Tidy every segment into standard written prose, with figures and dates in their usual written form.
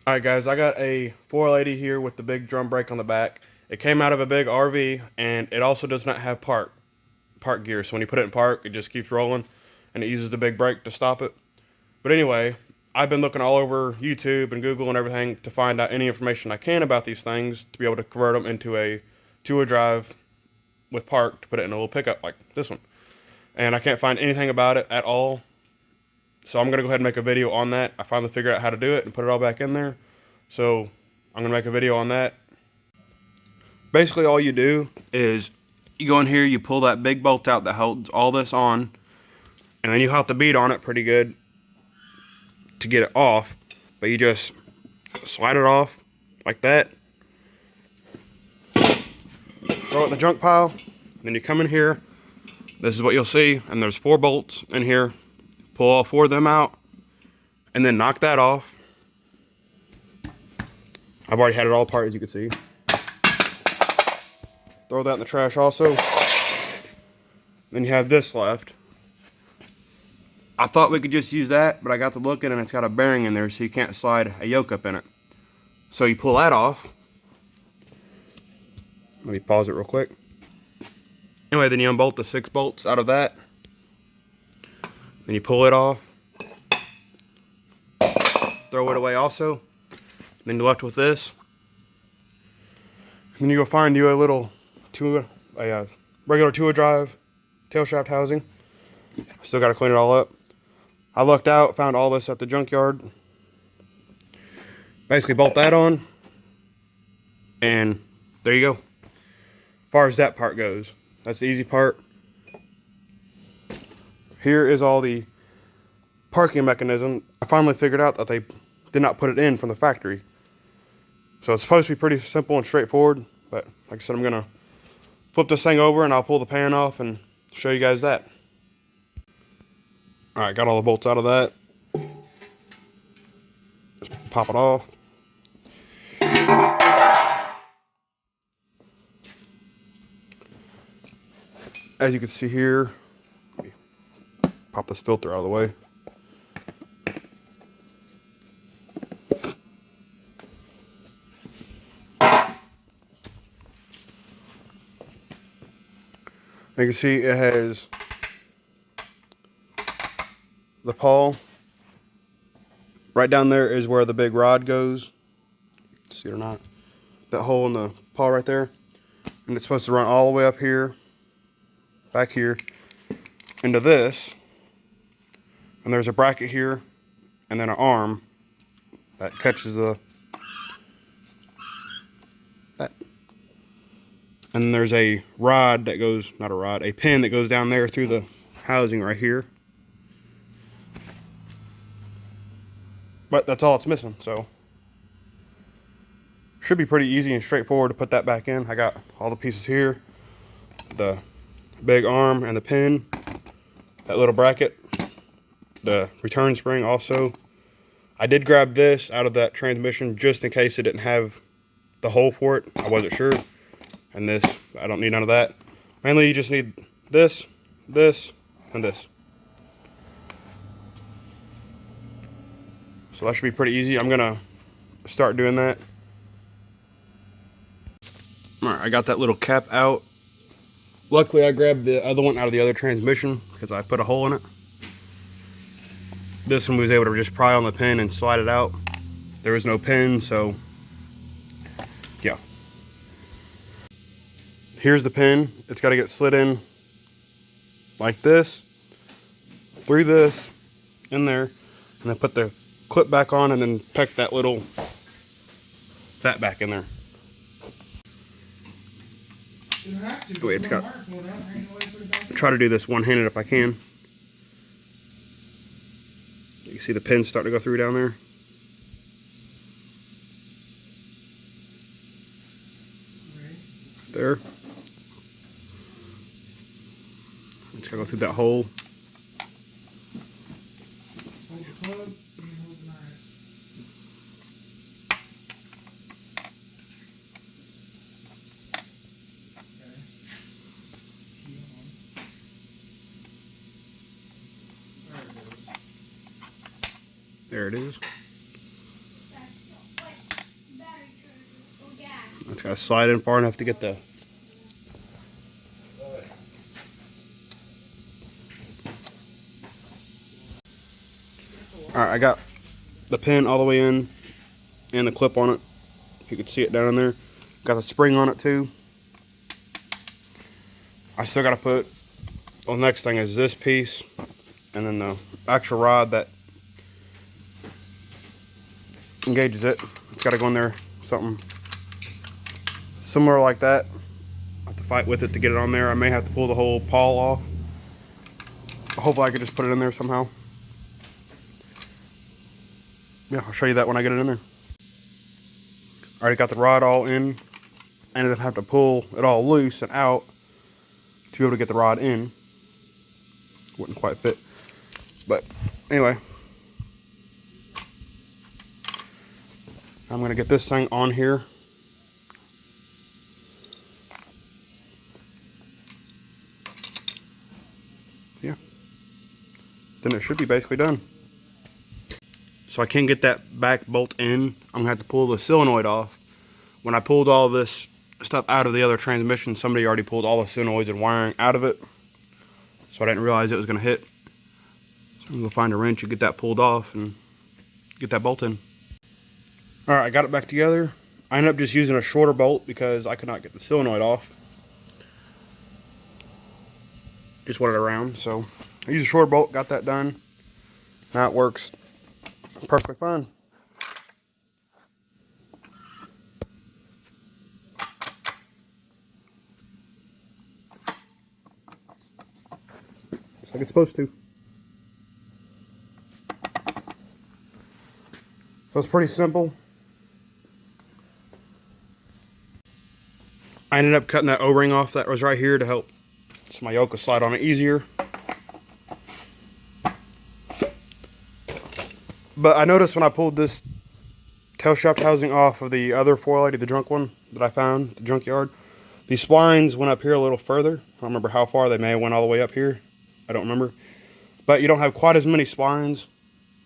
Alright guys, I got a 480 here with the big drum brake on the back. It came out of a big RV and it also does not have park gear. So when you put it in park, it just keeps rolling and it uses the big brake to stop it. But anyway, I've been looking all over YouTube and Google and everything to find out any information I can about these things to be able to convert them into a two-wheel drive with park to put it in a little pickup like this one. And I can't find anything about it at all. So I'm going to go ahead and make a video on that. I finally figured out how to do it and put it all back in there. So I'm going to make a video on that. Basically all you do is you go in here, you pull that big bolt out that holds all this on, and then you have to beat on it pretty good to get it off. But you just slide it off like that. Throw it in the junk pile. Then you come in here. This is what you'll see. And there's 4 bolts in here. Pull all 4 of them out. And then knock that off. I've already had it all apart, as you can see. Throw that in the trash also. Then you have this left. I thought we could just use that, but I got to looking and it's got a bearing in there, so you can't slide a yoke up in it. So you pull that off. Let me pause it real quick. Anyway, then you unbolt the 6 bolts out of that. Then you pull it off. Throw it away also. Then you're left with this. And then you go find you a little regular two-wheel drive tail shaft housing. Still got to clean it all up. I lucked out, found all this at the junkyard. Basically bolt that on. And there you go. As far as that part goes, that's the easy part. Here is all the parking mechanism. I finally figured out that they did not put it in from the factory. So it's supposed to be pretty simple and straightforward, but like I said, I'm gonna flip this thing over and I'll pull the pan off and show you guys that. Alright, got all the bolts out of that. Just pop it off. As you can see here, let me pop this filter out of the way. You can see it has the pawl. Right down there is where the big rod goes. See it or not? That hole in the pawl right there. And it's supposed to run all the way up here, back here, into this. And there's a bracket here, and then an arm that catches that. And then there's a rod that goes, not a rod, a pin that goes down there through the housing right here. But that's all it's missing, so should be pretty easy and straightforward to put that back in. I got all the pieces here, the big arm and the pin, that little bracket, the return spring also. I did grab this out of that transmission just in case it didn't have the hole for it. I wasn't sure. And this, I don't need none of that. Mainly you just need this, this, and this. So that should be pretty easy. I'm gonna start doing that. Alright, I got that little cap out. Luckily I grabbed the other one out of the other transmission because I put a hole in it. This one was able to just pry on the pin and slide it out. There was no pin, so yeah. Here's the pin. It's got to get slid in like this, through this, in there, and then put the clip back on and then peck that back in there. Wait, it's got, try to do this one-handed if I can. You see the pins starting to go through down there. There. It's gotta go through that hole. There it is. It's got to slide in far enough to get the... Alright, I got the pin all the way in and the clip on it. If you could see it down in there. Got the spring on it too. I still got to put... Well, the next thing is this piece. And then the actual rod that engages it. It's got to go in there. Something similar like that. I have to fight with it to get it on there. I may have to pull the whole pawl off. Hopefully I can just put it in there somehow. Yeah, I'll show you that when I get it in there. Already got the rod all in. I ended up having to pull it all loose and out to be able to get the rod in. Wouldn't quite fit. But anyway. I'm going to get this thing on here. Yeah. Then it should be basically done. So I can get that back bolt in. I'm going to have to pull the solenoid off. When I pulled all this stuff out of the other transmission, somebody already pulled all the solenoids and wiring out of it. So I didn't realize it was going to hit. So I'm going to find a wrench and get that pulled off and get that bolt in. Alright, I got it back together. I ended up just using a shorter bolt because I could not get the solenoid off. Just wanted it around, so I used a short bolt, got that done. Now it works perfectly fine. Just like it's supposed to. So it's pretty simple. I ended up cutting that O-ring off that was right here to help so my yoke will slide on it easier. But I noticed when I pulled this tail shaft housing off of the other 480, the junk one that I found at the junkyard, these splines went up here a little further. I don't remember how far. They may have went all the way up here. I don't remember. But you don't have quite as many splines,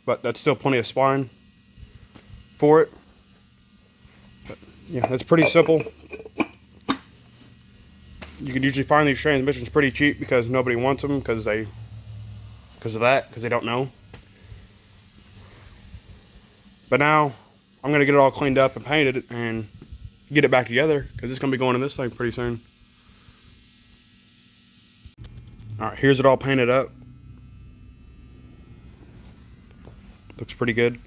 but that's still plenty of spline for it. But yeah, that's pretty simple. You can usually find these transmissions pretty cheap because nobody wants them because they don't know. But now I'm gonna get it all cleaned up and painted and get it back together because it's gonna be going in this thing pretty soon. All right, here's it all painted up. Looks pretty good.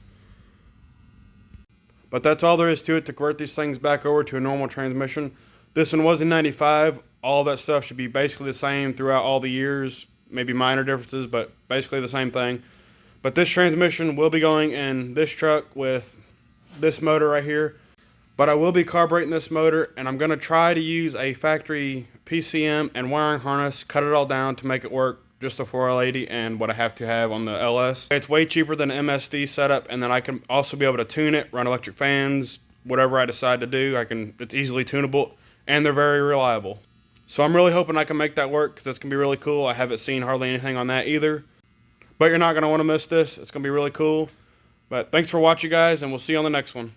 But that's all there is to it to convert these things back over to a normal transmission. This one was in 95. All that stuff should be basically the same throughout all the years. Maybe minor differences, but basically the same thing. But this transmission will be going in this truck with this motor right here. But I will be carbureting this motor, and I'm going to try to use a factory PCM and wiring harness, cut it all down to make it work just the 4L80 and what I have to have on the LS. It's way cheaper than an MSD setup, and then I can also be able to tune it, run electric fans, whatever I decide to do. It's easily tunable, and they're very reliable. So I'm really hoping I can make that work because it's going to be really cool. I haven't seen hardly anything on that either. But you're not going to want to miss this. It's going to be really cool. But thanks for watching, guys, and we'll see you on the next one.